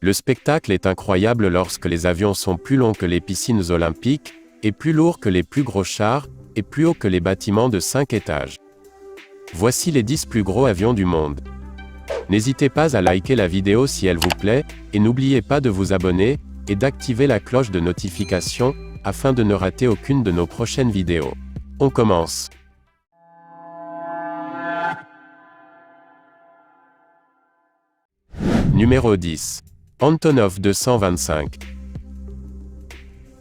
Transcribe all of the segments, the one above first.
Le spectacle est incroyable lorsque les avions sont plus longs que les piscines olympiques, et plus lourds que les plus gros chars, et plus hauts que les bâtiments de 5 étages. Voici les 10 plus gros avions du monde. N'hésitez pas à liker la vidéo si elle vous plaît, et n'oubliez pas de vous abonner, et d'activer la cloche de notification, afin de ne rater aucune de nos prochaines vidéos. On commence. Numéro 10. Antonov 225.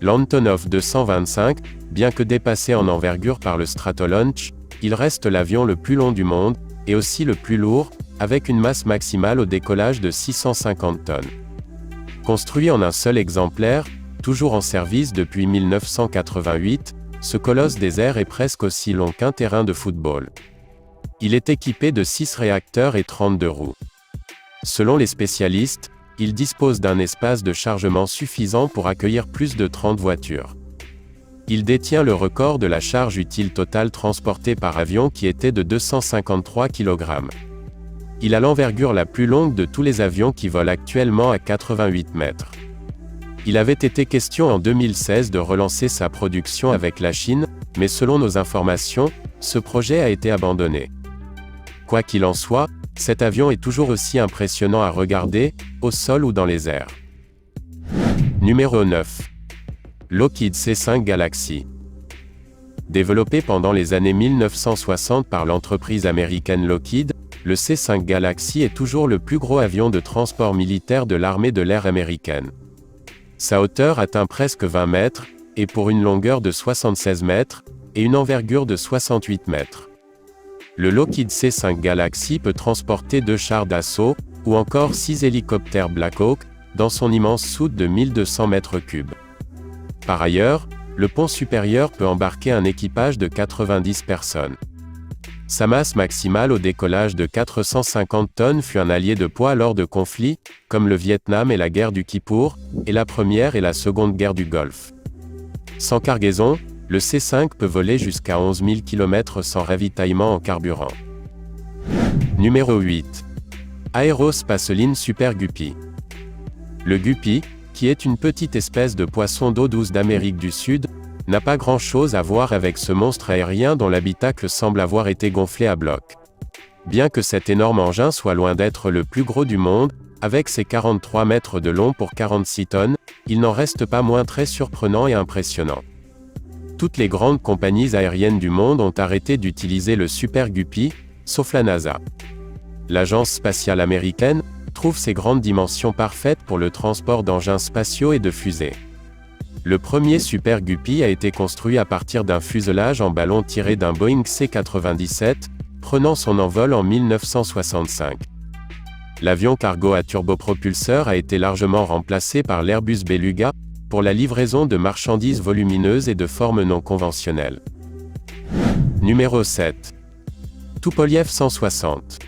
L'Antonov 225, bien que dépassé en envergure par le Stratolaunch, il reste l'avion le plus long du monde, et aussi le plus lourd, avec une masse maximale au décollage de 650 tonnes. Construit en un seul exemplaire, toujours en service depuis 1988, ce colosse des airs est presque aussi long qu'un terrain de football. Il est équipé de 6 réacteurs et 32 roues. Selon les spécialistes, il dispose d'un espace de chargement suffisant pour accueillir plus de 30 voitures. Il détient le record de la charge utile totale transportée par avion qui était de 253 kg. Il a l'envergure la plus longue de tous les avions qui volent actuellement à 88 mètres. Il avait été question en 2016 de relancer sa production avec la Chine, mais selon nos informations, ce projet a été abandonné. Quoi qu'il en soit, cet avion est toujours aussi impressionnant à regarder, au sol ou dans les airs. Numéro 9. Lockheed C5 Galaxy. Développé pendant les années 1960 par l'entreprise américaine Lockheed, le C5 Galaxy est toujours le plus gros avion de transport militaire de l'armée de l'air américaine. Sa hauteur atteint presque 20 mètres, et pour une longueur de 76 mètres, et une envergure de 68 mètres. Le Lockheed C5 Galaxy peut transporter 2 chars d'assaut, ou encore 6 hélicoptères Black Hawk, dans son immense soute de 1200 mètres cubes. Par ailleurs, le pont supérieur peut embarquer un équipage de 90 personnes. Sa masse maximale au décollage de 450 tonnes fut un allié de poids lors de conflits, comme le Vietnam et la guerre du Kippour, et la première et la seconde guerre du Golfe. Sans cargaison, le C5 peut voler jusqu'à 11 000 km sans ravitaillement en carburant. Numéro 8. Aerospaceline Super Guppy. Le Guppy, qui est une petite espèce de poisson d'eau douce d'Amérique du Sud, n'a pas grand-chose à voir avec ce monstre aérien dont l'habitacle semble avoir été gonflé à bloc. Bien que cet énorme engin soit loin d'être le plus gros du monde, avec ses 43 mètres de long pour 46 tonnes, il n'en reste pas moins très surprenant et impressionnant. Toutes les grandes compagnies aériennes du monde ont arrêté d'utiliser le Super Guppy, sauf la NASA. L'agence spatiale américaine trouve ses grandes dimensions parfaites pour le transport d'engins spatiaux et de fusées. Le premier Super Guppy a été construit à partir d'un fuselage en ballon tiré d'un Boeing C-97, prenant son envol en 1965. L'avion cargo à turbopropulseur a été largement remplacé par l'Airbus Beluga, pour la livraison de marchandises volumineuses et de formes non conventionnelles. Numéro 7. Tupolev 160.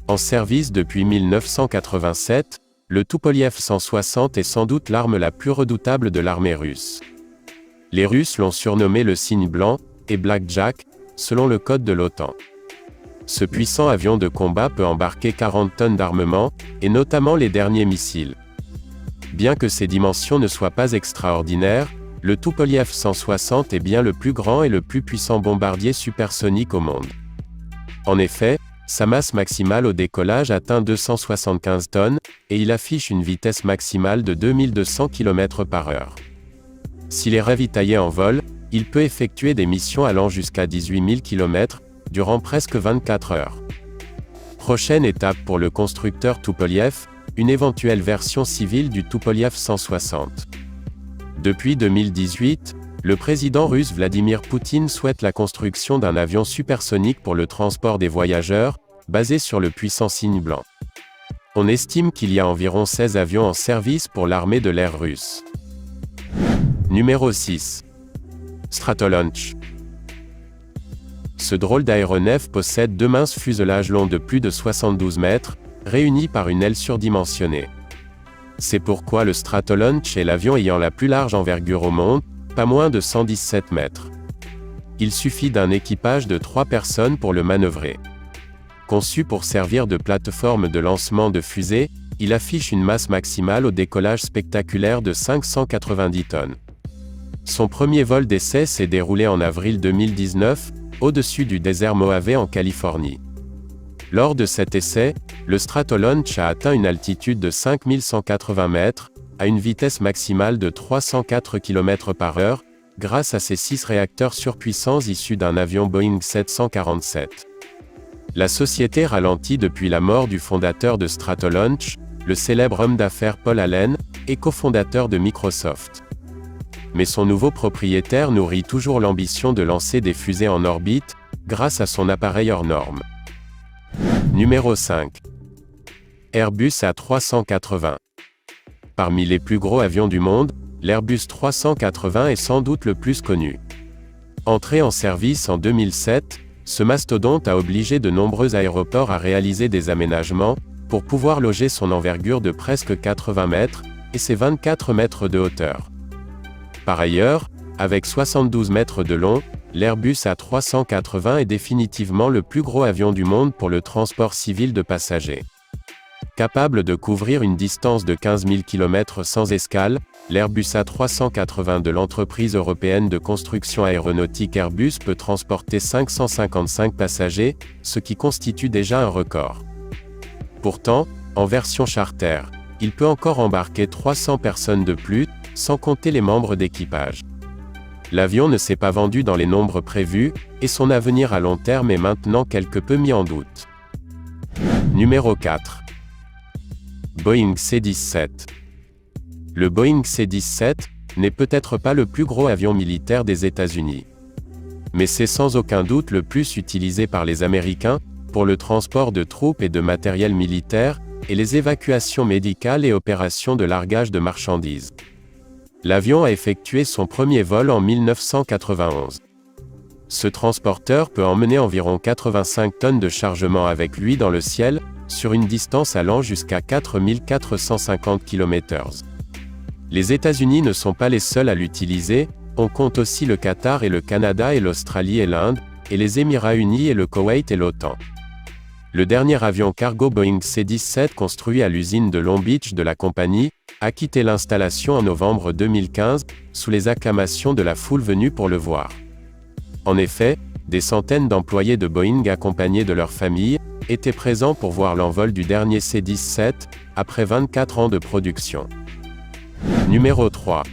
En service depuis 1987, le Tupolev 160 est sans doute l'arme la plus redoutable de l'armée russe. Les Russes l'ont surnommé le cygne blanc, et Blackjack, selon le code de l'OTAN. Ce puissant avion de combat peut embarquer 40 tonnes d'armement, et notamment les derniers missiles. Bien que ses dimensions ne soient pas extraordinaires, le Tupolev 160 est bien le plus grand et le plus puissant bombardier supersonique au monde. En effet, sa masse maximale au décollage atteint 275 tonnes, et il affiche une vitesse maximale de 2200 km/h. S'il est ravitaillé en vol, il peut effectuer des missions allant jusqu'à 18 000 km, durant presque 24 heures. Prochaine étape pour le constructeur Tupolev, une éventuelle version civile du Tupolev 160. Depuis 2018, le président russe Vladimir Poutine souhaite la construction d'un avion supersonique pour le transport des voyageurs, basé sur le puissant cygne blanc. On estime qu'il y a environ 16 avions en service pour l'armée de l'air russe. Numéro 6. Stratolaunch. Ce drôle d'aéronef possède 2 minces fuselages longs de plus de 72 mètres, réunis par une aile surdimensionnée. C'est pourquoi le Stratolaunch est l'avion ayant la plus large envergure au monde, pas moins de 117 mètres. Il suffit d'un équipage de 3 personnes pour le manœuvrer. Conçu pour servir de plateforme de lancement de fusées, il affiche une masse maximale au décollage spectaculaire de 590 tonnes. Son premier vol d'essai s'est déroulé en avril 2019, au-dessus du désert Mojave en Californie. Lors de cet essai, le Stratolaunch a atteint une altitude de 5180 mètres, à une vitesse maximale de 304 km/h, grâce à ses 6 réacteurs surpuissants issus d'un avion Boeing 747. La société ralentit depuis la mort du fondateur de Stratolaunch, le célèbre homme d'affaires Paul Allen, et cofondateur de Microsoft. Mais son nouveau propriétaire nourrit toujours l'ambition de lancer des fusées en orbite, grâce à son appareil hors norme. Numéro 5. Airbus A380. Parmi les plus gros avions du monde, l'Airbus 380 est sans doute le plus connu. Entré en service en 2007, ce mastodonte a obligé de nombreux aéroports à réaliser des aménagements, pour pouvoir loger son envergure de presque 80 mètres, et ses 24 mètres de hauteur. Par ailleurs, avec 72 mètres de long, l'Airbus A380 est définitivement le plus gros avion du monde pour le transport civil de passagers. Capable de couvrir une distance de 15 000 km sans escale, l'Airbus A380 de l'entreprise européenne de construction aéronautique Airbus peut transporter 555 passagers, ce qui constitue déjà un record. Pourtant, en version charter, il peut encore embarquer 300 personnes de plus, sans compter les membres d'équipage. L'avion ne s'est pas vendu dans les nombres prévus, et son avenir à long terme est maintenant quelque peu mis en doute. Numéro 4. Boeing C-17. Le Boeing C-17 n'est peut-être pas le plus gros avion militaire des États-Unis. Mais c'est sans aucun doute le plus utilisé par les Américains, pour le transport de troupes et de matériel militaire, et les évacuations médicales et opérations de largage de marchandises. L'avion a effectué son premier vol en 1991. Ce transporteur peut emmener environ 85 tonnes de chargement avec lui dans le ciel, sur une distance allant jusqu'à 4450 km/h. Les États-Unis ne sont pas les seuls à l'utiliser, on compte aussi le Qatar et le Canada et l'Australie et l'Inde, et les Émirats unis et le Koweït et l'OTAN. Le dernier avion cargo Boeing C-17 construit à l'usine de Long Beach de la compagnie, a quitté l'installation en novembre 2015, sous les acclamations de la foule venue pour le voir. En effet, des centaines d'employés de Boeing accompagnés de leurs familles, étaient présents pour voir l'envol du dernier C-17, après 24 ans de production. Numéro 3.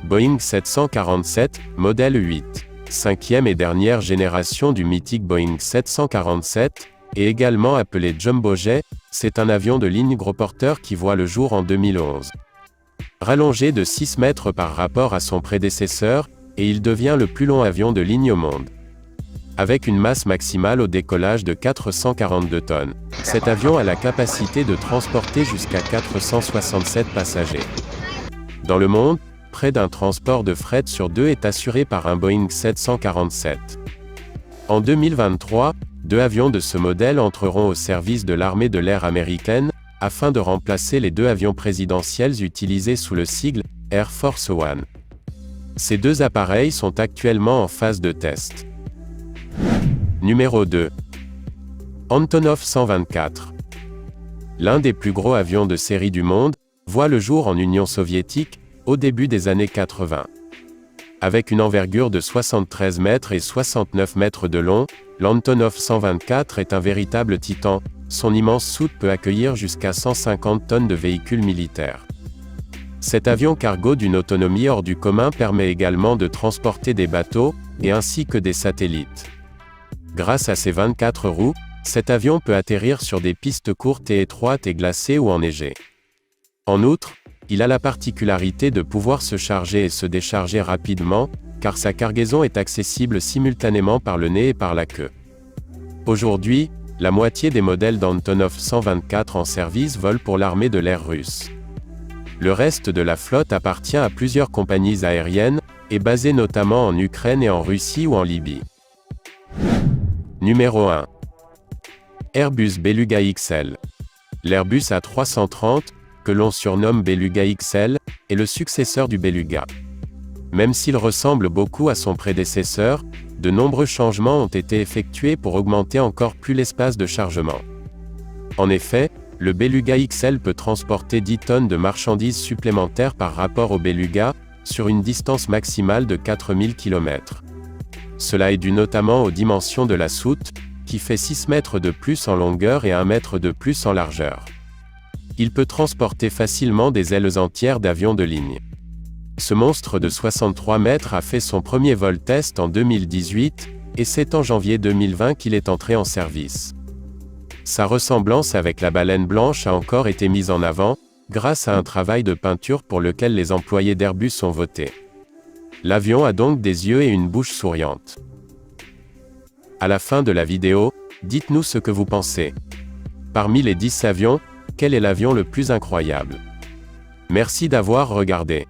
Boeing 747, modèle 8. Cinquième et dernière génération du mythique Boeing 747, et également appelé Jumbo Jet, c'est un avion de ligne gros porteur qui voit le jour en 2011. Rallongé de 6 mètres par rapport à son prédécesseur, et il devient le plus long avion de ligne au monde. Avec une masse maximale au décollage de 442 tonnes, cet avion a la capacité de transporter jusqu'à 467 passagers. Dans le monde, près d'un transport de fret sur 2 est assuré par un Boeing 747. En 2023, 2 avions de ce modèle entreront au service de l'armée de l'air américaine, afin de remplacer les 2 avions présidentiels utilisés sous le sigle Air Force One. Ces 2 appareils sont actuellement en phase de test. Numéro 2. Antonov 124. L'un des plus gros avions de série du monde, voit le jour en Union soviétique, au début des années 80. Avec une envergure de 73 mètres et 69 mètres de long, l'Antonov 124 est un véritable titan, son immense soute peut accueillir jusqu'à 150 tonnes de véhicules militaires. Cet avion cargo d'une autonomie hors du commun permet également de transporter des bateaux, et ainsi que des satellites. Grâce à ses 24 roues, cet avion peut atterrir sur des pistes courtes et étroites et glacées ou enneigées. En outre, il a la particularité de pouvoir se charger et se décharger rapidement, car sa cargaison est accessible simultanément par le nez et par la queue. Aujourd'hui, la moitié des modèles d'Antonov 124 en service volent pour l'armée de l'air russe. Le reste de la flotte appartient à plusieurs compagnies aériennes, et basées notamment en Ukraine et en Russie ou en Libye. Numéro 1. Airbus Beluga XL. L'Airbus A330, que l'on surnomme Beluga XL, est le successeur du Beluga. Même s'il ressemble beaucoup à son prédécesseur, de nombreux changements ont été effectués pour augmenter encore plus l'espace de chargement. En effet, Le Beluga XL peut transporter 10 tonnes de marchandises supplémentaires par rapport au Beluga, sur une distance maximale de 4000 km. Cela est dû notamment aux dimensions de la soute, qui fait 6 mètres de plus en longueur et 1 mètre de plus en largeur. Il peut transporter facilement des ailes entières d'avions de ligne. Ce monstre de 63 mètres a fait son premier vol test en 2018, et c'est en janvier 2020 qu'il est entré en service. Sa ressemblance avec la baleine blanche a encore été mise en avant, grâce à un travail de peinture pour lequel les employés d'Airbus ont voté. L'avion a donc des yeux et une bouche souriante. À la fin de la vidéo, dites-nous ce que vous pensez. Parmi les 10 avions, quel est l'avion le plus incroyable? Merci d'avoir regardé.